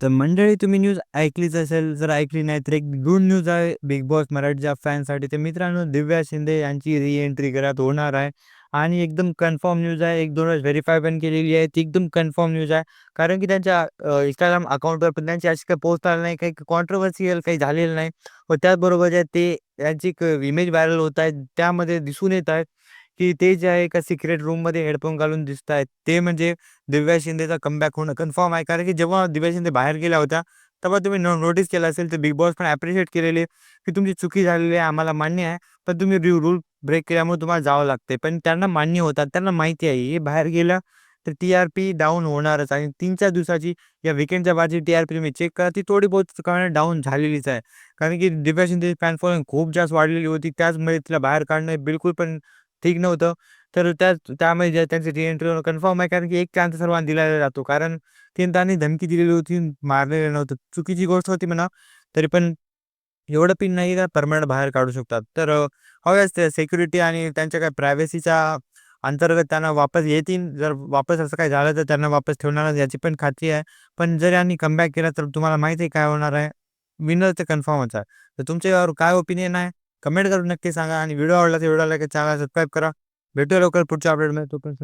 तर मंडळी तुम्ही न्यूज ऐकलीच असेल, जर ऐकली नाही तर एक गुड न्यूज आहे बिग बॉस मराठीच्या फॅनसाठी. तर मित्रांनो दिव्या शिंदे यांची रिएंट्री घरात होणार आहे आणि एकदम कन्फर्म न्यूज आहे. 1-2 वेळेस व्हेरिफाय पण केलेली आहे. ती एकदम कन्फर्म न्यूज आहे. कारण की त्यांच्या Instagram अकाउंटवर पण त्यांची अशी काही पोस्ट आली नाही, काही कॉन्ट्रोव्हर्सियल काही झालेलं नाही. व त्याचबरोबर जे ते त्यांची एक इमेज व्हायरल होत आहे. त्यामध्ये दिसून येत आहे, की ते जे आहे एका सिक्रेट रूममध्ये हेडफोन घालून दिसतायत. ते म्हणजे दिव्या शिंदेचा कमबॅक होणं कन्फर्म आहे. कारण की जेव्हा दिव्या शिंदे बाहेर गेल्या होत्या, तेव्हा तुम्ही नोटीस केलं असेल, तर बिग बॉस पण ॲप्रिशिएट केलेली आहे, की तुमची चुकी झालेली आहे, आम्हाला मान्य आहे. पण तुम्ही रूल ब्रेक केल्यामुळे तुम्हाला जावं लागते. पण त्यांना मान्य होतात. त्यांना माहिती आहे, हे बाहेर गेलं तर टी-आर-पी डाऊन होणारच आणि 3-4 दिवसाची या वीकेंडच्या बादची टी-आर-पी तुम्ही चेक करा, ती थोडी बहुत प्रमाणात डाऊन झालेलीच आहे. कारण की दिव्या शिंदेची फॅन फॉलोइंग खूप जास्त वाढलेली होती. त्याचमुळे तिला बाहेर काढणं बिलकुल पण ठीक नव्हतं. तर त्यामुळे जे त्यांची री-एंट्री होणं कन्फर्म आहे. कारण की एक चान्स सर्वांना दिला जातो. कारण त्यांनी धमकी दिलेली होती, मारलेलं नव्हतं. चुकीची गोष्ट होती म्हणा. तरी पण एवढं पिन नाही का परमनंट बाहेर काढू शकतात. तर हव्याच ते सिक्युरिटी आणि त्यांच्या काय प्रायव्हसीच्या अंतर्गत त्यांना वापस येतील. जर वापस असं काही झालं तर त्यांना वापस ठेवणार याची पण खात्री आहे. पण जर यांनी कमबॅक केला तर तुम्हाला माहिती आहे काय होणार आहे. विनर तर कन्फर्मच आहे. तर तुमच्या यावर काय ओपिनियन आहे? कमेंट करून नक्की सांगा आणि व्हिडिओ आवडला तर व्हिडिओला लाईक चॅनल सबस्क्राईब करा. भेटूया लवकर पुढच्या अपडेटमध्ये तोपर्यंत